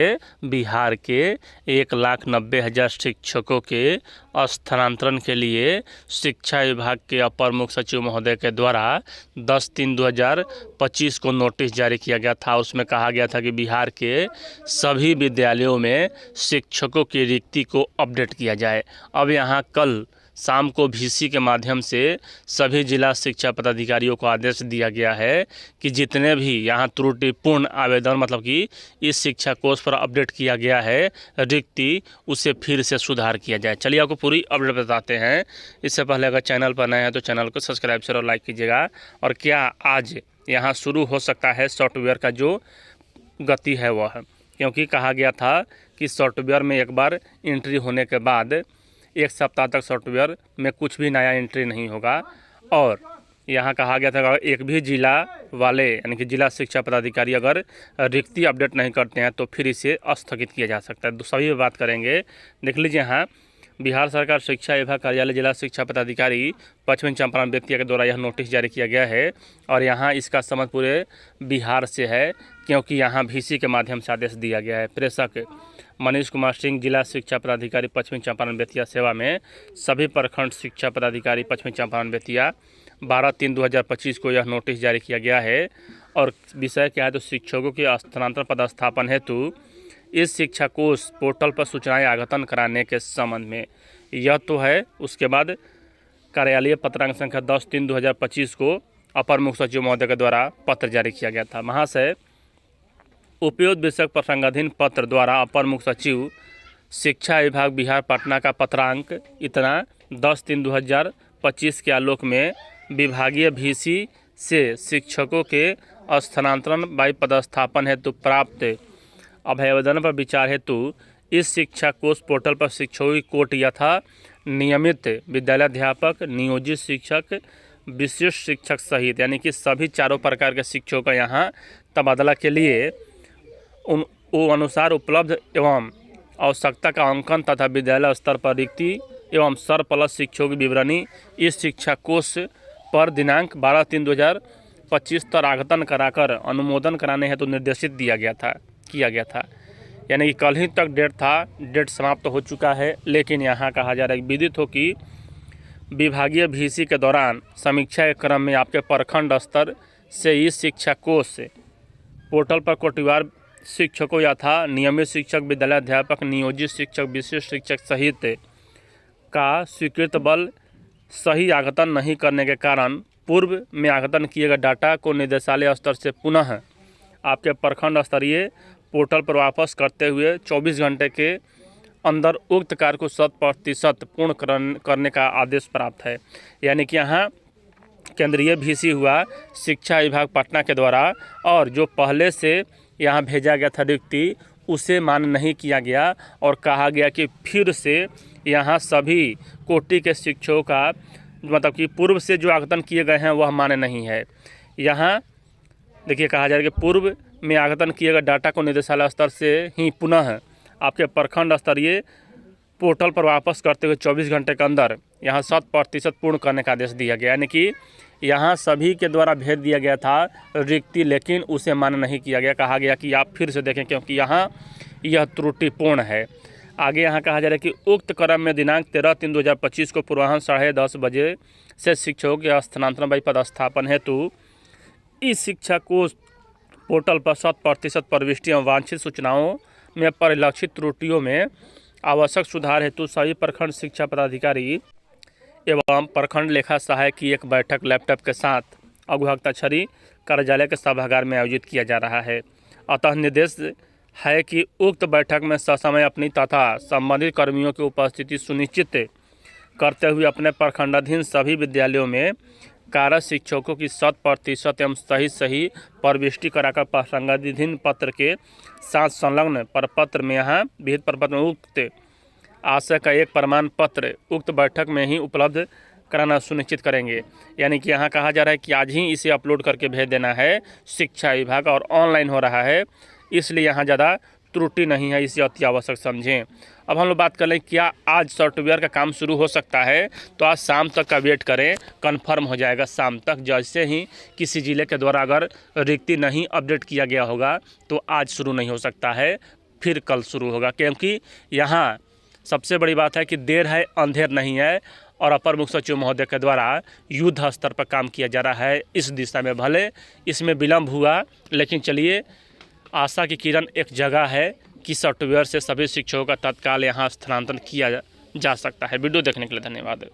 बिहार के 1,90,000 शिक्षकों के स्थानांतरण के लिए शिक्षा विभाग के अपर मुख्य सचिव महोदय के द्वारा 10/3/2025 को नोटिस जारी किया गया था। उसमें कहा गया था कि बिहार के सभी विद्यालयों में शिक्षकों की रिक्ति को अपडेट किया जाए। अब यहाँ कल शाम को VC के माध्यम से सभी जिला शिक्षा पदाधिकारियों को आदेश दिया गया है कि जितने भी यहाँ त्रुटिपूर्ण आवेदन मतलब कि इस शिक्षा कोष पर अपडेट किया गया है रिक्ति, उसे फिर से सुधार किया जाए। चलिए आपको पूरी अपडेट बताते हैं। इससे पहले अगर चैनल पर नए हैं तो चैनल को सब्सक्राइब शेयर और लाइक कीजिएगा। और क्या आज यहाँ शुरू हो सकता है सॉफ्टवेयर का जो गति है वह, क्योंकि कहा गया था कि सॉफ्टवेयर में एक बार एंट्री होने के बाद 1 सप्ताह तक सॉफ्टवेयर में कुछ भी नया एंट्री नहीं होगा। और यहाँ कहा गया था कि एक भी जिला वाले यानी कि जिला शिक्षा पदाधिकारी अगर रिक्ति अपडेट नहीं करते हैं तो फिर इसे स्थगित किया जा सकता है। तो सभी बात करेंगे। देख लीजिए यहाँ बिहार सरकार शिक्षा विभाग कार्यालय जिला शिक्षा पदाधिकारी पश्चिमी चंपारण बेतिया के द्वारा यह नोटिस जारी किया गया है। और यहाँ इसका संबंध पूरे बिहार से है, क्योंकि यहाँ VC के माध्यम से आदेश दिया गया है। प्रेषक मनीष कुमार सिंह, जिला शिक्षा पदाधिकारी पश्चिमी चंपारण बेतिया सेवा में। सभी प्रखंड शिक्षा पदाधिकारी पश्चिमी चंपारण बेतिया 12/3/2025 को यह नोटिस जारी किया गया है। और विषय क्या है तो शिक्षकों के स्थानांतरण पदस्थापन हेतु इस शिक्षा कोष पोर्टल पर सूचनाएं आगतन कराने के संबंध में यह तो है। उसके बाद कार्यालय पत्रांक संख्या 10/3/2025 को अपर मुख्य सचिव महोदय के द्वारा पत्र जारी किया गया था। महाशय, उपयुक्त विषय प्रसंगाधीन पत्र द्वारा अपर मुख्य सचिव शिक्षा विभाग बिहार पटना का पत्रांक इतना 10/3/2025 के आलोक में विभागीय VC से शिक्षकों के स्थानांतरण बाई पदस्थापन हेतु प्राप्त अभ्यावेदन पर विचार हेतु इस शिक्षा कोष पोर्टल पर शिक्षकों की कोट यथा नियमित विद्यालयाध्यापक, नियोजित शिक्षक, विशिष्ट शिक्षक सहित यानी कि सभी चारों प्रकार के शिक्षकों का यहाँ तबादला के लिए वो अनुसार उपलब्ध एवं आवश्यकता का अंकन तथा विद्यालय स्तर पर रिक्ति एवं सरप्लस शिक्षकों की विवरणी इस शिक्षा कोष पर दिनांक 12/3/2025 तक आगतन कराकर अनुमोदन कराने हेतु निर्देशित किया गया था। यानी कि कल ही तक डेट समाप्त हो चुका है। लेकिन यहाँ कहा जा रहा है विदित हो कि विभागीय VC के दौरान समीक्षा के क्रम में आपके प्रखंड स्तर से इस शिक्षा कोष पोर्टल पर कोटिवार शिक्षकों यथा नियमित शिक्षक, विद्यालयाध्यापक, नियोजित शिक्षक, विशिष्ट शिक्षक सहित का स्वीकृत बल सही आगतन नहीं करने के कारण पूर्व में आगतन किए गए डाटा को निदेशालय स्तर से पुनः आपके प्रखंड स्तरीय पोर्टल पर वापस करते हुए 24 घंटे के अंदर उक्त कार्य को 100% पूर्ण करने का आदेश प्राप्त है। यानी कि यहाँ केंद्रीय VC हुआ शिक्षा विभाग पटना के द्वारा, और जो पहले से यहाँ भेजा गया था रिक्ति उसे मान्य नहीं किया गया और कहा गया कि फिर से यहाँ सभी कोटि के शिक्षकों का मतलब कि पूर्व से जो आगतन किए गए हैं वह मान्य नहीं है। यहाँ देखिए कहा जा रहा है कि पूर्व में आगतन किए गए डाटा को निदेशालय स्तर से ही पुनः आपके प्रखंड स्तरीय पोर्टल पर वापस करते हुए 24 घंटे के अंदर यहाँ 100% पूर्ण करने का आदेश दिया गया। यानी कि यहाँ सभी के द्वारा भेज दिया गया था रिक्ति, लेकिन उसे मान्य नहीं किया गया। कहा गया कि आप फिर से देखें क्योंकि यहाँ यह त्रुटिपूर्ण है। आगे यहाँ कहा जा रहा है कि उक्त क्रम में दिनांक 13/3/2025 को पूर्वाह्न 10:30 बजे से शिक्षकों के स्थानांतरण बाई पदस्थापन हेतु इस शिक्षा कोष पोर्टल पर 100% प्रविष्टि एवं वांछित सूचनाओं में परिलक्षित त्रुटियों में आवश्यक सुधार हेतु सभी प्रखंड शिक्षा पदाधिकारी एवं प्रखंड लेखा सहायक की एक बैठक लैपटॉप के साथ अगुहस्ताक्षरी कार्यालय के सभागार में आयोजित किया जा रहा है। अतः निर्देश है कि उक्त बैठक में ससमय अपनी तथा संबंधित कर्मियों की उपस्थिति सुनिश्चित करते हुए अपने प्रखंडाधीन सभी विद्यालयों में कार्य शिक्षकों की 100% एवं सही प्रविष्टि कराकर प्रसंगाधीन पत्र के साथ संलग्न प्रपत्र में यहाँ विहित प्रपत्र में उक्त आशय का एक प्रमाण पत्र उक्त बैठक में ही उपलब्ध कराना सुनिश्चित करेंगे। यानी कि यहाँ कहा जा रहा है कि आज ही इसे अपलोड करके भेज देना है शिक्षा विभाग, और ऑनलाइन हो रहा है इसलिए यहाँ ज़्यादा त्रुटि नहीं है, इसे अति आवश्यक समझें। अब हम लोग बात कर लें क्या आज सॉफ्टवेयर का काम शुरू हो सकता है, तो आज शाम तक का वेट करें, कंफर्म हो जाएगा शाम तक। जैसे ही किसी ज़िले के द्वारा अगर रिक्ति नहीं अपडेट किया गया होगा तो आज शुरू नहीं हो सकता है। फिर कल शुरू होगा, क्योंकि यहाँ सबसे बड़ी बात है कि देर है अंधेर नहीं है। और अपर मुख्य सचिव महोदय के द्वारा युद्ध स्तर पर काम किया जा रहा है इस दिशा में। भले इसमें विलम्ब हुआ, लेकिन चलिए, आशा की किरण एक जगह है कि सॉफ्टवेयर से सभी शिक्षकों का तत्काल यहाँ स्थानांतरण किया जा सकता है। वीडियो देखने के लिए धन्यवाद।